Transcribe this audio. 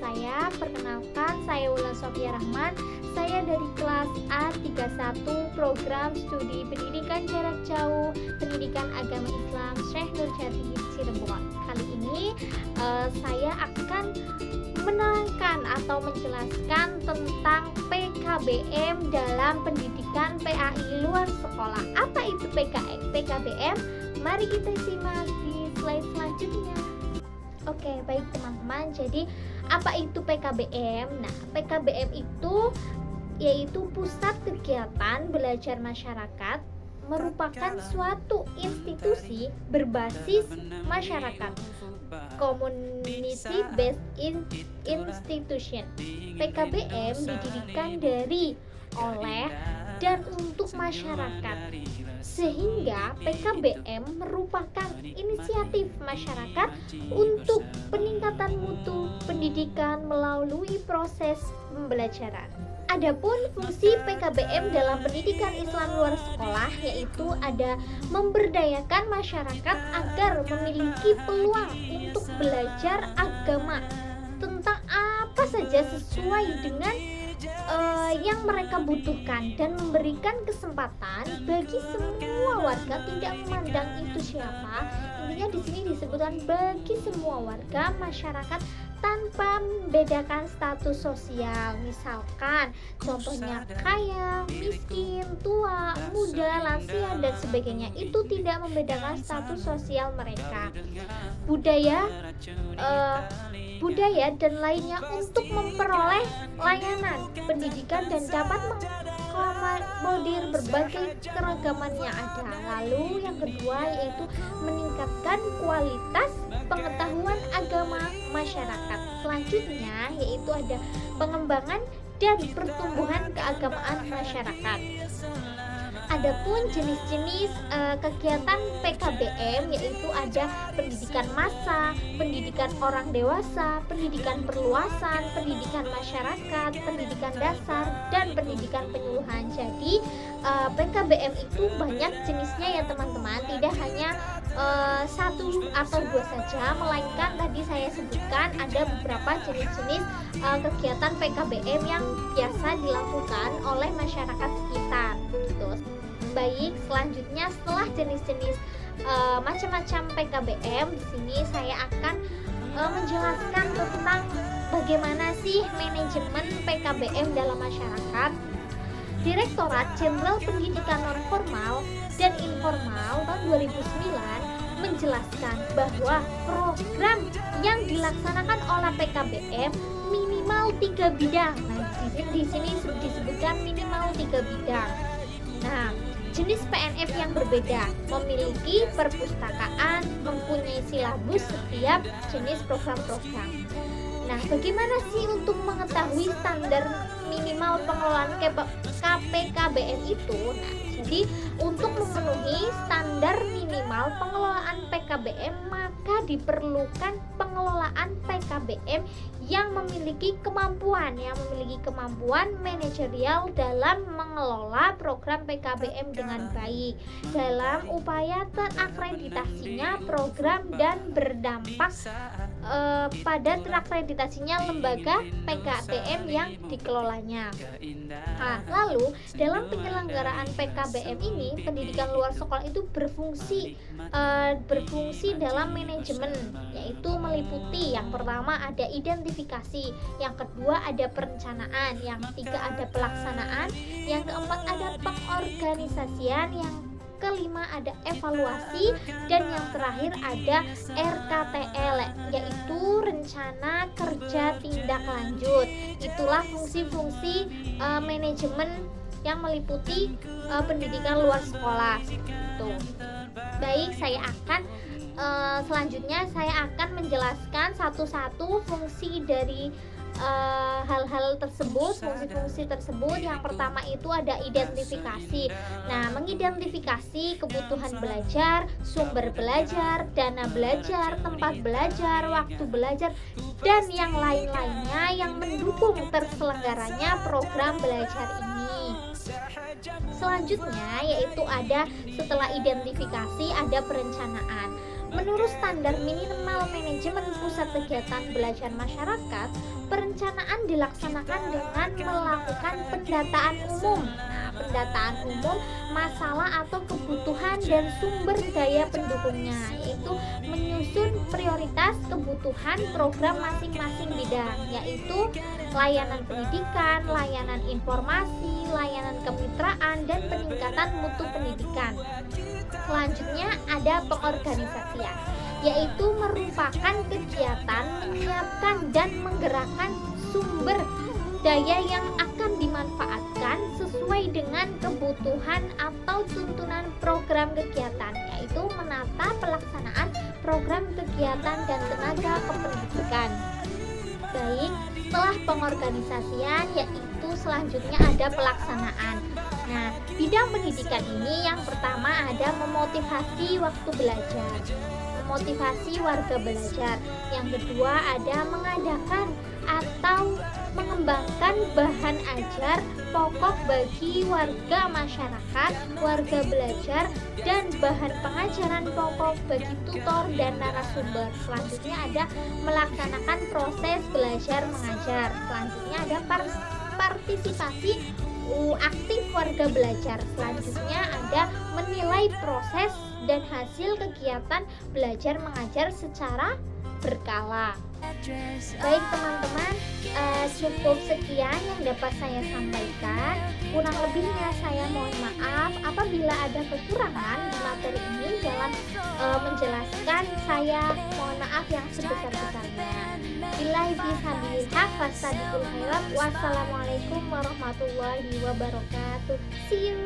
saya. Perkenalkan, saya Wulan Sofia Rahman. Saya dari kelas A31 Program Studi Pendidikan Jarak Jauh Pendidikan Agama Islam Syekh Nurjati Cirebon. Kali ini saya akan menerangkan atau menjelaskan tentang PKBM dalam pendidikan PAI luar sekolah. Apa itu PKBM? Mari kita simak di slide selanjutnya. Oke, baik teman-teman. Jadi, apa itu PKBM? Nah, PKBM itu yaitu pusat kegiatan belajar masyarakat, merupakan suatu institusi berbasis masyarakat, community based institution. PKBM didirikan dari, oleh, dan untuk masyarakat, sehingga PKBM merupakan inisiatif masyarakat untuk peningkatan mutu pendidikan melalui proses pembelajaran. Adapun fungsi PKBM dalam pendidikan Islam luar sekolah yaitu ada memberdayakan masyarakat agar memiliki peluang untuk belajar agama tentang apa saja sesuai dengan yang mereka butuhkan, dan memberikan kesempatan bagi semua warga, tidak memandang itu siapa. Intinya di sini disebutkan bagi semua warga masyarakat tanpa membedakan status sosial. Misalkan contohnya kaya, miskin, tua, muda, lansia, dan sebagainya. Itu tidak membedakan status sosial mereka. Budaya dan lainnya untuk memperoleh layanan pendidikan dan dapat mengakomodir berbagai keragaman yang ada. Lalu yang kedua yaitu meningkatkan kualitas pengetahuan agama masyarakat. Selanjutnya yaitu ada pengembangan dan pertumbuhan keagamaan masyarakat. Adapun jenis-jenis kegiatan PKBM yaitu ada pendidikan massa, pendidikan orang dewasa, pendidikan perluasan, pendidikan masyarakat, pendidikan dasar, dan pendidikan penyuluhan. Jadi PKBM itu banyak jenisnya ya teman-teman, tidak hanya satu atau dua saja, melainkan tadi saya sebutkan ada beberapa jenis-jenis kegiatan PKBM yang biasa dilakukan oleh masyarakat sekitar gitu. Baik, selanjutnya setelah jenis-jenis macam-macam PKBM, di sini saya akan menjelaskan tentang bagaimana sih manajemen PKBM dalam masyarakat. Direktorat Jenderal Pendidikan Nonformal dan Informal tahun 2009 menjelaskan bahwa program yang dilaksanakan oleh PKBM minimal 3 bidang. Nah, di sini disebutkan minimal 3 bidang. Nah, jenis PNF yang berbeda, memiliki perpustakaan, mempunyai silabus setiap jenis program-program. Nah, bagaimana sih untuk mengetahui standar minimal pengelolaan KPKBM itu? Nah, jadi untuk memenuhi standar minimal pengelolaan PKBM, maka diperlukan pengelolaan PKBM yang memiliki kemampuan manajerial dalam mengelola program PKBM dengan baik, dalam upaya terakreditasinya program dan berdampak pada terakreditasinya lembaga PKBM yang dikelolanya. Nah, lalu dalam penyelenggaraan PKBM ini, pendidikan luar sekolah itu berfungsi dalam manajemen, yaitu meliputi yang pertama ada identifikasi, yang kedua ada perencanaan, yang ketiga ada pelaksanaan, yang keempat ada pengorganisasian, yang kelima ada evaluasi, dan yang terakhir ada RKTL, yaitu rencana kerja tindak lanjut. Itulah fungsi-fungsi manajemen yang meliputi pendidikan luar sekolah itu. Baik, selanjutnya saya akan menjelaskan satu-satu fungsi dari hal-hal tersebut, fungsi-fungsi tersebut. Yang pertama itu ada identifikasi. Nah, mengidentifikasi kebutuhan belajar, sumber belajar, dana belajar, tempat belajar, waktu belajar, dan yang lain-lainnya yang mendukung terselenggaranya program belajar ini. Selanjutnya yaitu ada, setelah identifikasi ada perencanaan. Menurut standar minimal manajemen pusat kegiatan belajar masyarakat, perencanaan dilaksanakan dengan melakukan pendataan umum. Nah, pendataan umum masalah atau kebutuhan dan sumber daya pendukungnya, yaitu menyusun prioritas kebutuhan program masing-masing bidang, yaitu layanan pendidikan, layanan informasi, layanan kemitraan, dan peningkatan mutu pendidikan. Selanjutnya ada pengorganisasian, yaitu merupakan kegiatan menyiapkan dan menggerakkan sumber daya yang akan dimanfaatkan sesuai dengan kebutuhan atau tuntunan program kegiatan, yaitu menata pelaksanaan program kegiatan dan tenaga kependidikan. Baik, setelah pengorganisasian, yaitu selanjutnya ada pelaksanaan. Nah, bidang pendidikan ini yang pertama ada memotivasi waktu belajar, memotivasi warga belajar. Yang kedua ada mengadakan atau mengembangkan bahan ajar pokok bagi warga masyarakat, warga belajar, dan bahan pengajaran pokok bagi tutor dan narasumber. Selanjutnya ada melaksanakan proses belajar mengajar. Selanjutnya ada partisipasi aktif warga belajar. Selanjutnya ada menilai proses dan hasil kegiatan belajar mengajar secara berkala. Baik teman-teman, cukup sekian yang dapat saya sampaikan. Kurang lebihnya saya mohon maaf apabila ada kekurangan di materi ini dalam menjelaskan. Saya mohon maaf yang sebesar-besarnya. Billahi fisabilil haq fastabiqul khairat. Wassalamualaikum warahmatullahi wabarakatuh. See you.